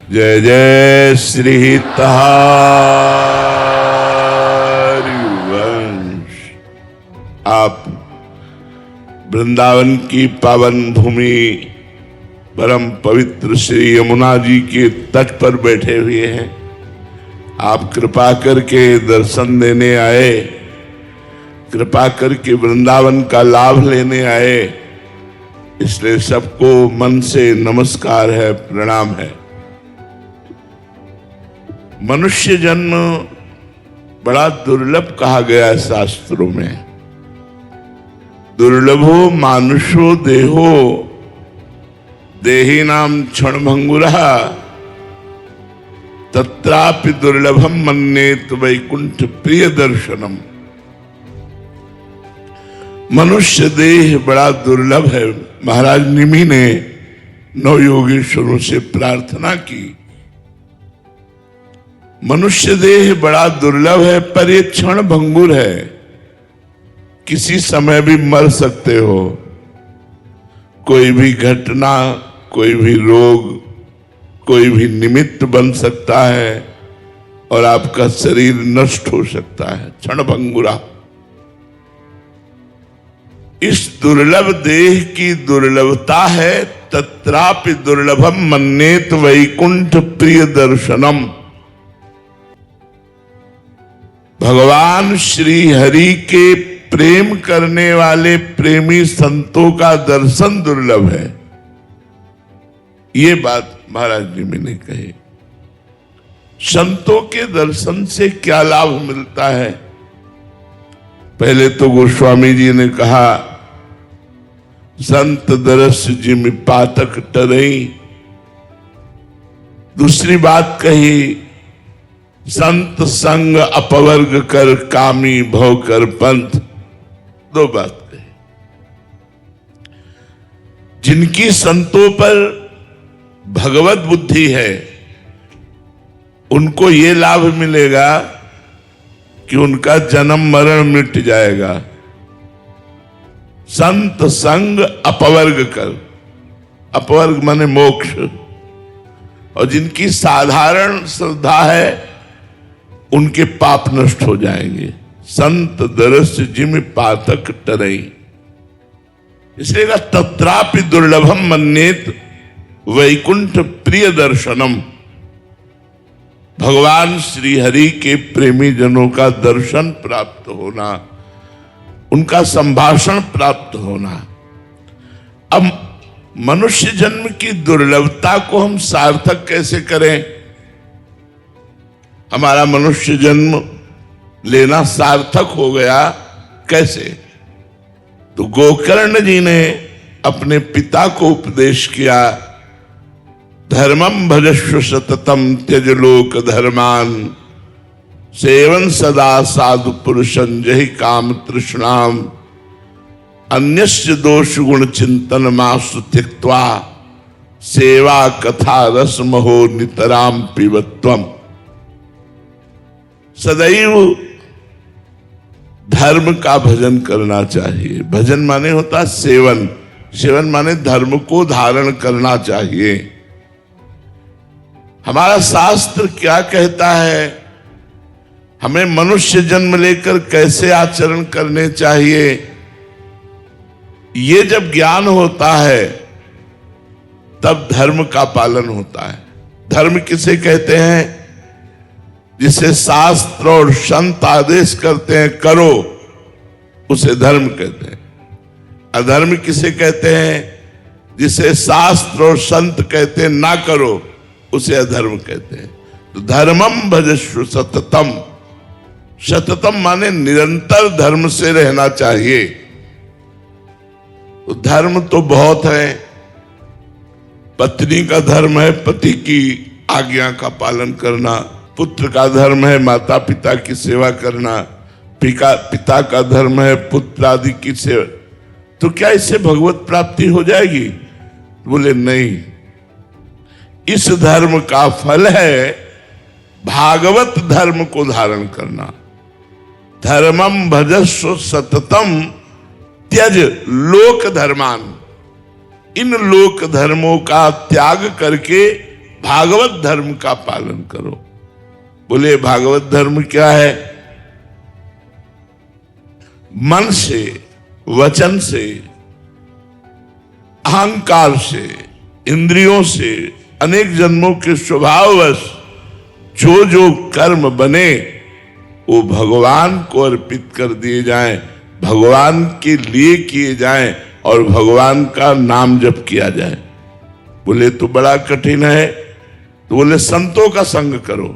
जय जय श्री हरिवंश। आप वृंदावन की पावन भूमि परम पवित्र श्री यमुना जी के तट पर बैठे हुए हैं। आप कृपा करके दर्शन देने आए, कृपा करके वृंदावन का लाभ लेने आए, इसलिए सबको मन से नमस्कार है, प्रणाम है। मनुष्य जन्म बड़ा दुर्लभ कहा गया है शास्त्रों में। दुर्लभो मानुषो देहो देही नाम क्षण भंगुरा तत्रापि दुर्लभम मन्येत वैकुंठ प्रिय दर्शनम। मनुष्य देह बड़ा दुर्लभ है। महाराज निमि ने नौ योगेश्वरों से प्रार्थना की, मनुष्य देह बड़ा दुर्लभ है पर ये क्षण भंगुर है, किसी समय भी मर सकते हो। कोई भी घटना, कोई भी रोग, कोई भी निमित्त बन सकता है और आपका शरीर नष्ट हो सकता है। क्षण भंगुरा। इस दुर्लभ देह की दुर्लभता है। तत्रापि दुर्लभम मन्येत वैकुंठ प्रिय दर्शनम। भगवान श्री हरि के प्रेम करने वाले प्रेमी संतों का दर्शन दुर्लभ है। ये बात महाराज जी ने कही। संतों के दर्शन से क्या लाभ मिलता है? पहले तो गोस्वामी जी ने कहा, संत दरस जिम पातक टरई। दूसरी बात कही, संत संग अपवर्ग कर कामी भव कर पंथ। दो बात कही। जिनकी संतों पर भगवत बुद्धि है उनको ये लाभ मिलेगा कि उनका जन्म मरण मिट जाएगा। संत संग अपवर्ग कर, अपवर्ग माने मोक्ष। और जिनकी साधारण श्रद्धा है उनके पाप नष्ट हो जाएंगे। संत दरस जिम पातक टरई। इसलिए कहा तत्रापि दुर्लभम मन्येत वैकुंठ प्रिय दर्शनम। भगवान श्री हरि के प्रेमी जनों का दर्शन प्राप्त होना, उनका संभाषण प्राप्त होना। अब मनुष्य जन्म की दुर्लभता को हम सार्थक कैसे करें? हमारा मनुष्य जन्म लेना सार्थक हो गया कैसे? तो गोकर्ण जी ने अपने पिता को उपदेश किया, धर्मम भजस्व सततम त्यज लोक धर्मान सेवन सदा साधु पुरुषं जहि काम तृष्णाम अन्यस्य दोष गुण चिंतन मासु त्यक्त्वा सेवा कथा रस महो नितराम पिबत्वम। सदैव धर्म का भजन करना चाहिए। भजन माने होता सेवन, सेवन माने धर्म को धारण करना चाहिए। हमारा शास्त्र क्या कहता है, हमें मनुष्य जन्म लेकर कैसे आचरण करने चाहिए, ये जब ज्ञान होता है तब धर्म का पालन होता है। धर्म किसे कहते हैं? जिसे शास्त्र और संत आदेश करते हैं करो, उसे धर्म कहते हैं। अधर्म किसे कहते हैं? जिसे शास्त्र और संत कहते हैं ना करो, उसे अधर्म कहते हैं। तो धर्मम भजस्व सततम। सततम माने निरंतर धर्म से रहना चाहिए। तो धर्म तो बहुत है। पत्नी का धर्म है पति की आज्ञा का पालन करना, पुत्र का धर्म है माता पिता की सेवा करना, पिता का धर्म है पुत्र आदि की सेवा। तो क्या इससे भगवत प्राप्ति हो जाएगी? बोले नहीं, इस धर्म का फल है भागवत धर्म को धारण करना। धर्मम भजस्व सततम त्यज लोक धर्मान। इन लोक धर्मों का त्याग करके भागवत धर्म का पालन करो। बोले भागवत धर्म क्या है? मन से, वचन से, अहंकार से, इंद्रियों से, अनेक जन्मों के स्वभाववश जो जो कर्म बने वो भगवान को अर्पित कर दिए जाएं, भगवान के लिए किए जाएं और भगवान का नाम जप किया जाए। बोले तो बड़ा कठिन है। तो बोले संतों का संग करो।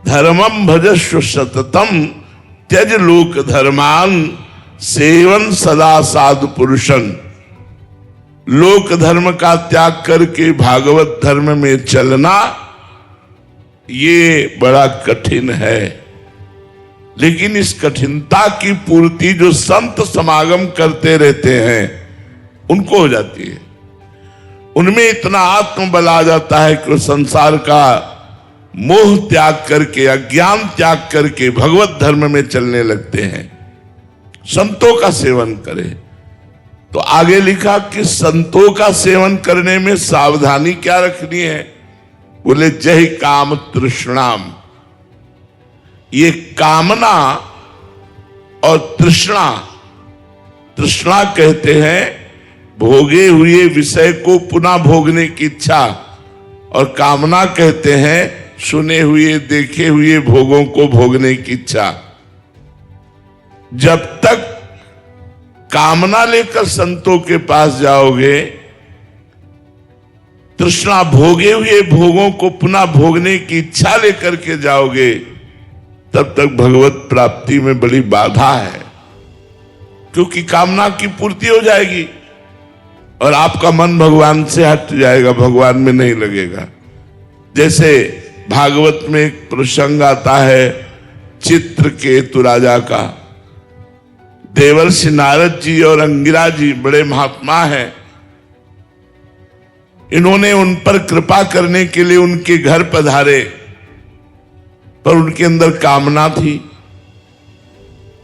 धर्मम भजस्व सततम त्यज लोक धर्मान सेवन सदा साधु पुरुषन। लोक धर्म का त्याग करके भागवत धर्म में चलना ये बड़ा कठिन है, लेकिन इस कठिनता की पूर्ति जो संत समागम करते रहते हैं उनको हो जाती है। उनमें इतना आत्मबल आ जाता है कि वो संसार का मोह त्याग करके, अज्ञान त्याग करके भगवत धर्म में चलने लगते हैं। संतों का सेवन करें। तो आगे लिखा कि संतों का सेवन करने में सावधानी क्या रखनी है? बोले जय काम तृष्णाम। ये कामना और तृष्णा, तृष्णा कहते हैं भोगे हुए विषय को पुनः भोगने की इच्छा, और कामना कहते हैं सुने हुए देखे हुए भोगों को भोगने की इच्छा। जब तक कामना लेकर संतों के पास जाओगे, तृष्णा भोगे हुए भोगों को पुनः भोगने की इच्छा लेकर के जाओगे, तब तक भगवत प्राप्ति में बड़ी बाधा है। क्योंकि कामना की पूर्ति हो जाएगी और आपका मन भगवान से हट जाएगा, भगवान में नहीं लगेगा। जैसे भागवत में एक प्रसंग आता है चित्रकेतु राजा का। देवर्षि नारद जी और अंगिरा जी बड़े महात्मा हैं। इन्होंने उन पर कृपा करने के लिए उनके घर पधारे, पर उनके अंदर कामना थी।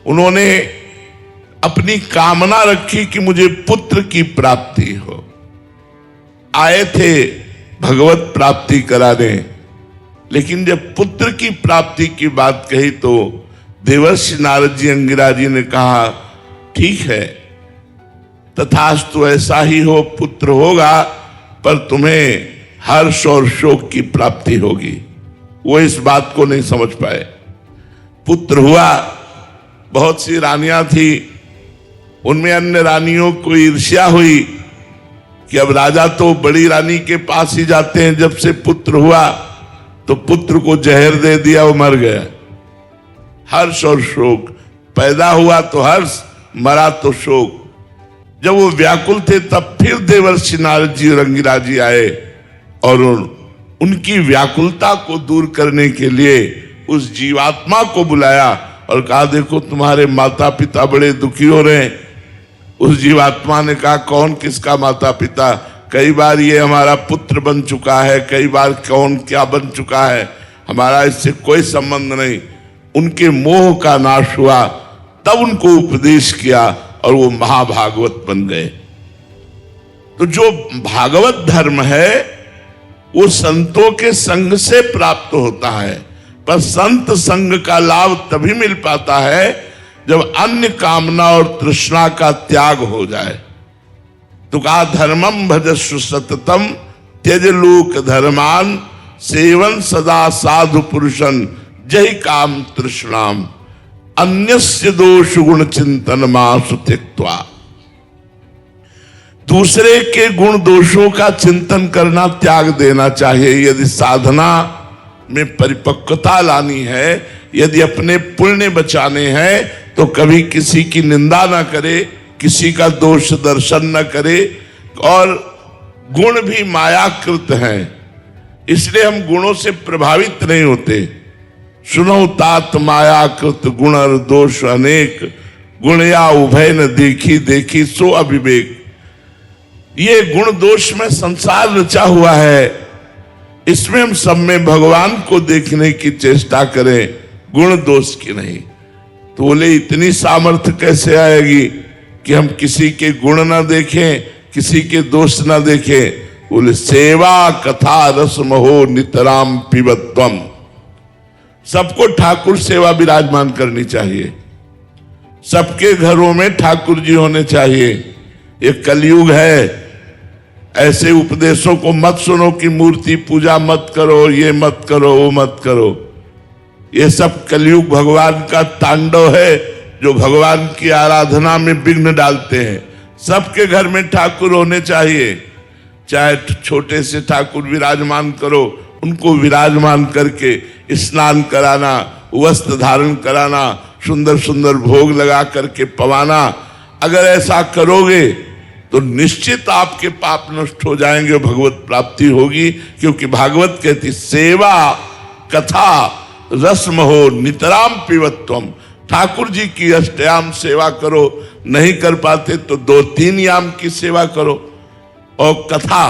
उन्होंने अपनी कामना रखी कि मुझे पुत्र की प्राप्ति हो। आए थे भगवत प्राप्ति कराने, लेकिन जब पुत्र की प्राप्ति की बात कही तो देवर्षि नारद जी अंगिरा जी ने कहा ठीक है, तथास्तु ऐसा ही हो, पुत्र होगा, पर तुम्हें हर्ष और शोक की प्राप्ति होगी। वो इस बात को नहीं समझ पाए। पुत्र हुआ, बहुत सी रानियां थी, उनमें अन्य रानियों को ईर्ष्या हुई कि अब राजा तो बड़ी रानी के पास ही जाते हैं। जब से पुत्र हुआ तो पुत्र को जहर दे दिया, वो मर गया। हर्ष और शोक, पैदा हुआ तो हर्ष, मरा तो शोक। जब वो व्याकुल थे तब फिर देवर्षि नारद जी और अंगिरा जी आए और उनकी व्याकुलता को दूर करने के लिए उस जीवात्मा को बुलाया और कहा देखो तुम्हारे माता पिता बड़े दुखी हो रहे हैं। उस जीवात्मा ने कहा कौन किसका माता पिता? कई बार ये हमारा पुत्र बन चुका है, कई बार कौन क्या बन चुका है, हमारा इससे कोई संबंध नहीं। उनके मोह का नाश हुआ, तब उनको उपदेश किया और वो महाभागवत बन गए। तो जो भागवत धर्म है वो संतों के संग से प्राप्त होता है, पर संत संग का लाभ तभी मिल पाता है जब अन्य कामना और तृष्णा का त्याग हो जाए। तो कहा धर्मम भजस्व सततम त्यज लोक धर्मान सेवन सदा साधु पुरुषन जय काम तृष्णाम अन्यस्य दोष गुण चिंतन मासु त्यक्त्वा। दूसरे के गुण दोषों का चिंतन करना त्याग देना चाहिए। यदि साधना में परिपक्वता लानी है, यदि अपने पुण्य बचाने हैं, तो कभी किसी की निंदा ना करे, किसी का दोष दर्शन न करे। और गुण भी मायाकृत हैं, इसलिए हम गुणों से प्रभावित नहीं होते। सुनो तात मायाकृत गुण दोष अनेक, गुण या उभय न देखी देखी सो अविवेक। ये गुण दोष में संसार रचा हुआ है, इसमें हम सब में भगवान को देखने की चेष्टा करें, गुण दोष की नहीं। तो बोले इतनी सामर्थ्य कैसे आएगी कि हम किसी के गुण ना देखें, किसी के दोष ना देखें? बोले सेवा कथा रसम हो नितराम पिबत्वम। सबको ठाकुर सेवा विराजमान करनी चाहिए, सबके घरों में ठाकुर जी होने चाहिए। ये कलयुग है, ऐसे उपदेशों को मत सुनो कि मूर्ति पूजा मत करो, ये मत करो, वो मत करो। ये सब कलयुग भगवान का तांडव है जो भगवान की आराधना में विघ्न डालते हैं। सबके घर में ठाकुर होने चाहिए, चाहे छोटे से ठाकुर विराजमान करो, उनको विराजमान करके स्नान कराना, वस्त्र धारण कराना, सुंदर सुंदर भोग लगा करके पवाना। अगर ऐसा करोगे तो निश्चित आपके पाप नष्ट हो जाएंगे, भगवत प्राप्ति होगी। क्योंकि भागवत कहती सेवा कथा रस्म हो नितराम पिबत्वम। ठाकुर जी की अष्टयाम सेवा करो, नहीं कर पाते तो 2-3 याम की सेवा करो। और कथा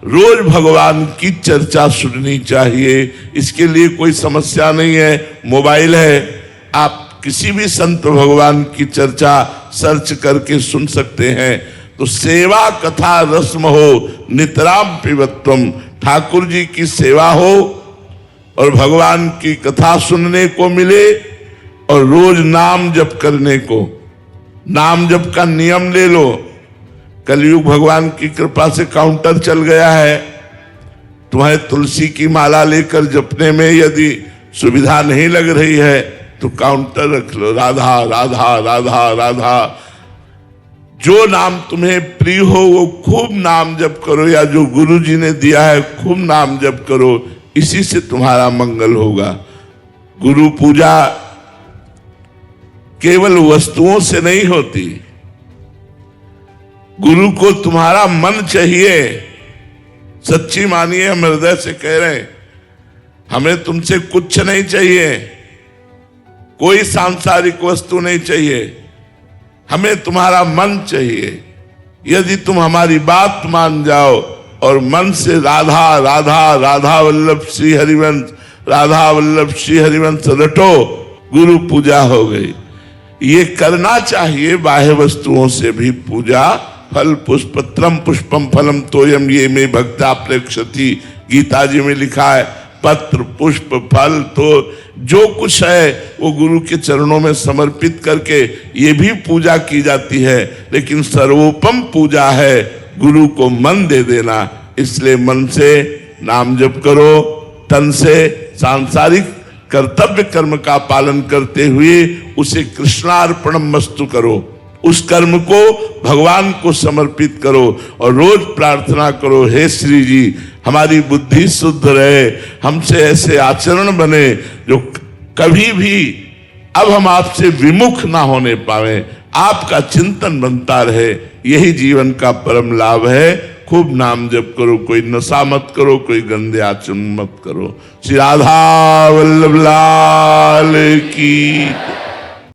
रोज भगवान की चर्चा सुननी चाहिए। इसके लिए कोई समस्या नहीं है, मोबाइल है, आप किसी भी संत भगवान की चर्चा सर्च करके सुन सकते हैं। तो सेवा कथा रस्म हो नितराम पिबत्वम। ठाकुर जी की सेवा हो और भगवान की कथा सुनने को मिले और रोज नाम जप करने को। नाम जप का नियम ले लो। कलयुग भगवान की कृपा से काउंटर चल गया है। तुम्हारे तुलसी की माला लेकर जपने में यदि सुविधा नहीं लग रही है तो काउंटर रख लो, राधा राधा राधा राधा। जो नाम तुम्हें प्रिय हो वो खूब नाम जप करो, या जो गुरु जी ने दिया है खूब नाम जप करो, इसी से तुम्हारा मंगल होगा। गुरु पूजा केवल वस्तुओं से नहीं होती, गुरु को तुम्हारा मन चाहिए। सच्ची मानिए, हम हृदय से कह रहे हैं, हमें तुमसे कुछ नहीं चाहिए, कोई सांसारिक वस्तु नहीं चाहिए, हमें तुम्हारा मन चाहिए। यदि तुम हमारी बात मान जाओ और मन से राधा राधा राधा वल्लभ श्री हरिवंश, राधा वल्लभ श्री हरिवंश रटो, गुरु पूजा हो गई। ये करना चाहिए। बाह्य वस्तुओं से भी पूजा। फल पुष्पत्रम पुष्पम फलम तोयम ये में भक्ता प्रेक्षति, गीता जी में लिखा है। पत्र पुष्प फल तो जो कुछ है वो गुरु के चरणों में समर्पित करके ये भी पूजा की जाती है। लेकिन सर्वोपम पूजा है गुरु को मन दे देना। इसलिए मन से नाम जप करो, तन से सांसारिक कर्तव्य कर्म का पालन करते हुए उसे कृष्णार्पणम मस्तु करो। उस कर्म को भगवान को समर्पित करो और रोज प्रार्थना करो, हे श्री जी हमारी बुद्धि शुद्ध रहे, हमसे ऐसे आचरण बने जो कभी भी अब हम आपसे विमुख ना होने पावे, आपका चिंतन बनता रहे। यही जीवन का परम लाभ है। खूब नाम जप करो, कोई नशा मत करो, कोई गंदे आचरण मत करो। श्री राधा वल्लभ लाल की।